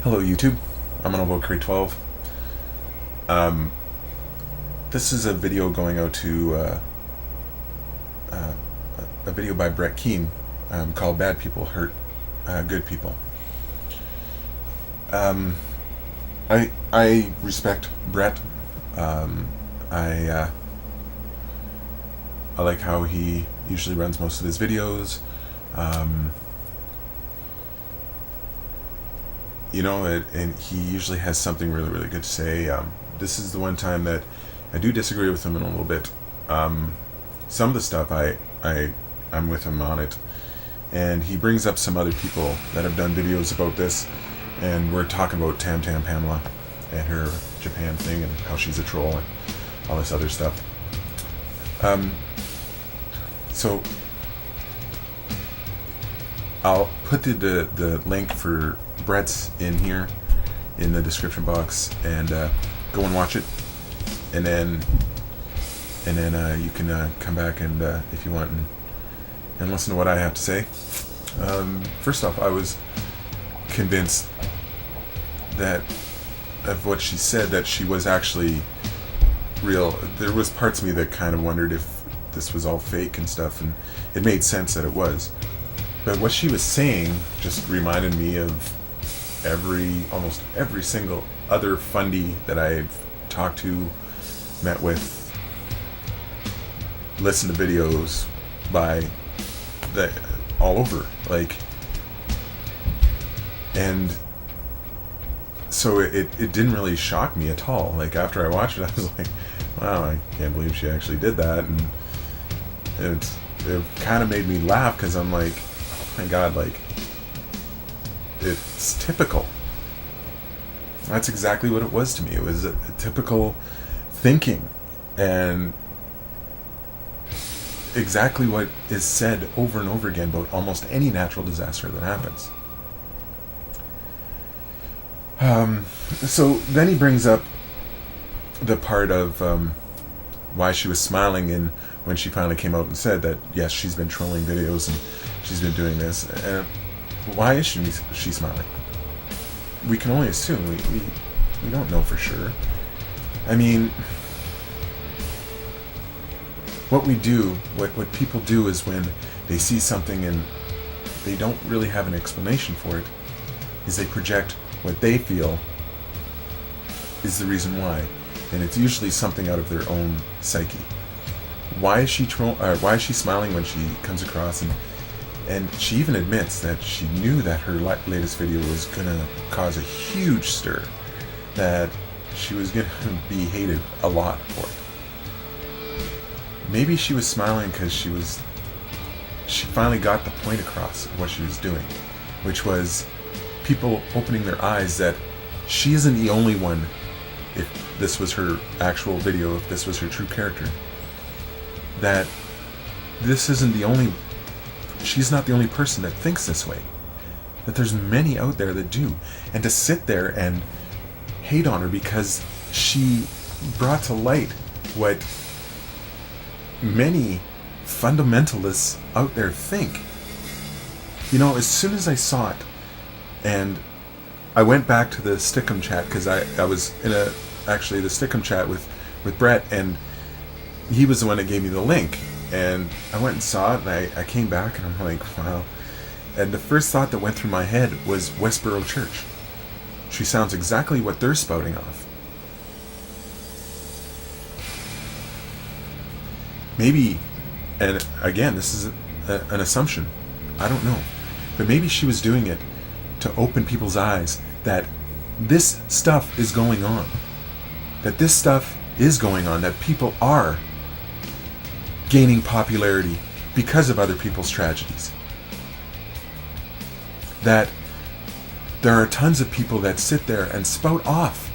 Hello YouTube, I'm on about Crate 12. This is a video going out to a video by Brett Keane called Bad People Hurt Good People. I respect Brett. I like how he usually runs most of his videos. And he usually has something really, really good to say. This is the one time that I do disagree with him in a little bit. Some of the stuff I'm with him on it, and he brings up some other people that have done videos about this, and we're talking about Tam Tam Pamela and her Japan thing and how she's a troll and all this other stuff. So I'll put the link for Brett's in here in the description box, and go and watch it, and then you can come back and if you want and listen to what I have to say. First off, I was convinced that of what she said, that she was actually real. There was parts of me that kind of wondered if this was all fake and stuff, and it made sense that it was. But what she was saying just reminded me of almost every single other fundy that I've talked to, met with, listened to videos by that all over, and so it didn't really shock me at all. After I watched it, I was like, wow, I can't believe she actually did that, and it kind of made me laugh, because I'm like, oh my god, it's typical. That's exactly what it was to me. It was a typical thinking, and exactly what is said over and over again about almost any natural disaster that happens. So then he brings up the part of why she was smiling when she finally came out and said that, yes, she's been trolling videos and she's been doing this. Why is she smiling? We can only assume. We don't know for sure. I mean, what people do is, when they see something and they don't really have an explanation for it, is they project what they feel is the reason why, and it's usually something out of their own psyche. Why is she smiling when she comes across, and she even admits that she knew that her latest video was gonna cause a huge stir, that she was gonna be hated a lot for it. Maybe she was smiling because she finally got the point across of what she was doing, which was people opening their eyes that she isn't the only one. If this was her actual video, if this was her true character, that she's not the only person that thinks this way, that there's many out there that do. And to sit there and hate on her because she brought to light what many fundamentalists out there think. As soon as I saw it, and I went back to the Stickum chat, because I was in the Stickum chat with Brett, and he was the one that gave me the link, and I went and saw it, and I came back, and I'm like, wow. And the first thought that went through my head was Westboro Church. She sounds exactly what they're spouting off. Maybe, and again, this is an assumption, I don't know, but maybe she was doing it to open people's eyes that this stuff is going on. That people are gaining popularity because of other people's tragedies. That there are tons of people that sit there and spout off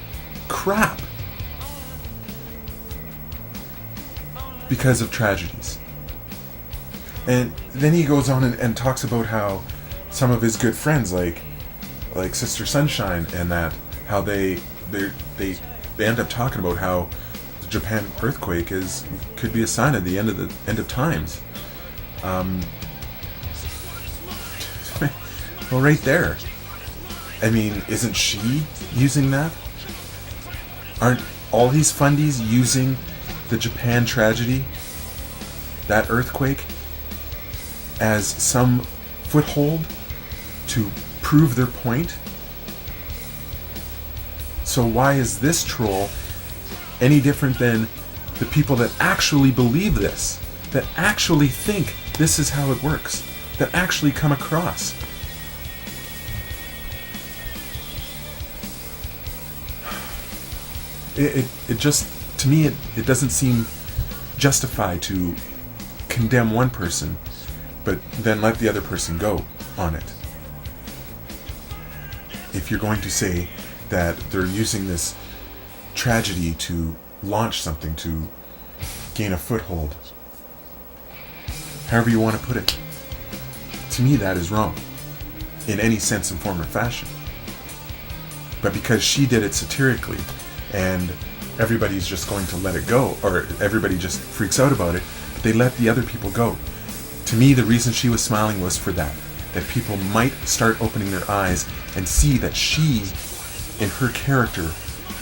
crap because of tragedies. And then he goes on and talks about how some of his good friends, like Sister Sunshine, and how they end up talking about how the Japan earthquake could be a sign of the end of times. Well, right there, I mean, isn't she using that? Aren't all these fundies using the Japan tragedy, that earthquake, as some foothold to prove their point? So why is this troll any different than the people that actually believe this, that actually think this is how it works, that actually come across? It just, to me, it doesn't seem justified to condemn one person, but then let the other person go on it. If you're going to say that they're using this tragedy to launch something, to gain a foothold, however you want to put it, to me that is wrong, in any sense and form or fashion. But because she did it satirically, and everybody's just going to let it go, or everybody just freaks out about it, but they let the other people go. To me, the reason she was smiling was for that people might start opening their eyes and see that she, in her character,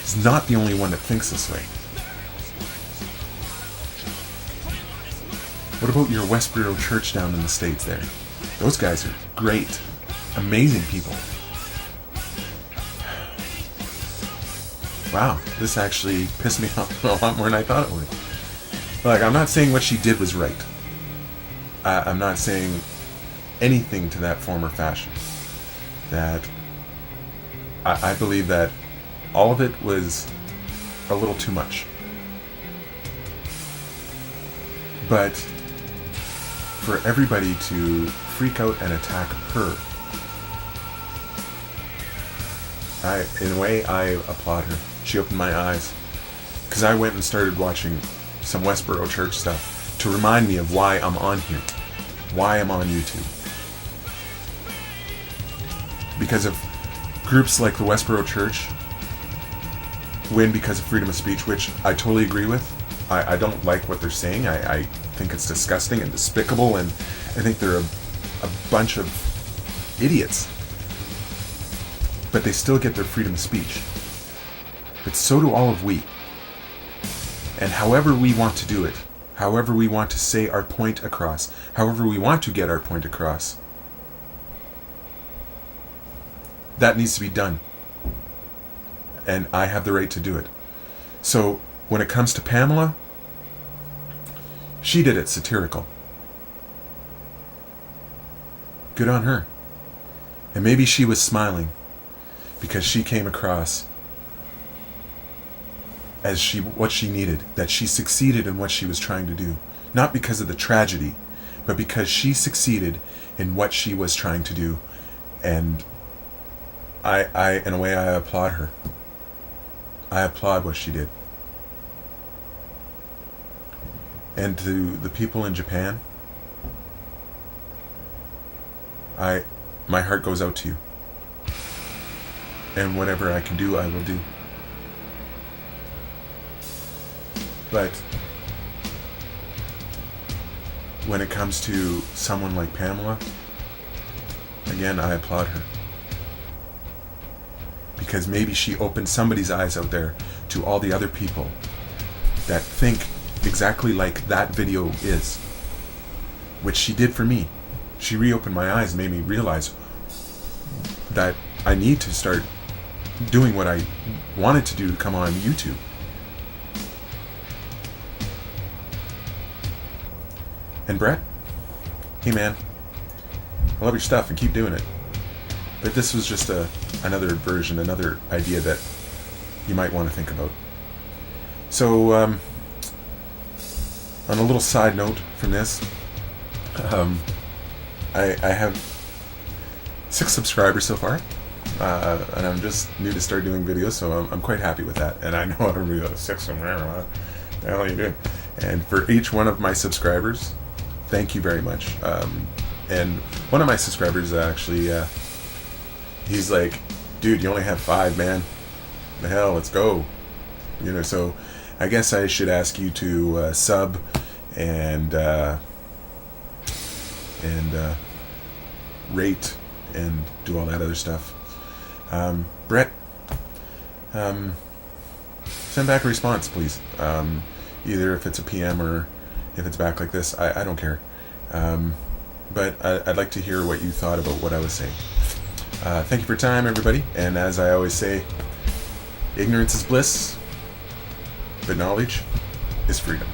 is not the only one that thinks this way. What about your Westboro Church down in the States there? Those guys are great, amazing people. Wow, this actually pissed me off a lot more than I thought it would. Like, I'm not saying what she did was right. I'm not saying anything to that form or fashion. That I believe that all of it was a little too much. But for everybody to freak out and attack her, in a way, I applaud her. She opened my eyes. Because I went and started watching some Westboro Church stuff to remind me of why I'm on here. Why I'm on YouTube. Because of groups like the Westboro Church win because of freedom of speech, which I totally agree with. I don't like what they're saying. I think it's disgusting and despicable, and I think they're a bunch of idiots. But they still get their freedom of speech. But so do all of we. And however we want to do it, however we want to say our point across, however we want to get our point across, that needs to be done. And I have the right to do it. So when it comes to Pamela, she did it satirical. Good on her. And maybe she was smiling because she came across as what she needed, that she succeeded in what she was trying to do. Not because of the tragedy, but because she succeeded in what she was trying to do. And I in a way, I applaud her. I applaud what she did. And to the people in Japan, my heart goes out to you. And whatever I can do, I will do. But when it comes to someone like Pamela, again, I applaud her. Because maybe she opened somebody's eyes out there to all the other people that think exactly like that video is. Which she did for me. She reopened my eyes and made me realize that I need to start doing what I wanted to do to come on YouTube. And Brett, hey man, I love your stuff and keep doing it. But this was just another version, another idea that you might want to think about. So, on a little side note from this, I have 6 subscribers so far, and I'm just new to start doing videos, so I'm quite happy with that. And I know everybody goes, 6 of them, what the hell are you doing? And for each one of my subscribers, thank you very much. And one of my subscribers actually, he's like, dude, you only have 5, man. The hell, let's go. You know, so I guess I should ask you to sub and rate and do all that other stuff. Brett, send back a response, please. Either if it's a PM or if it's back like this, I don't care. But I'd like to hear what you thought about what I was saying. Thank you for your time, everybody. And as I always say, ignorance is bliss, but knowledge is freedom.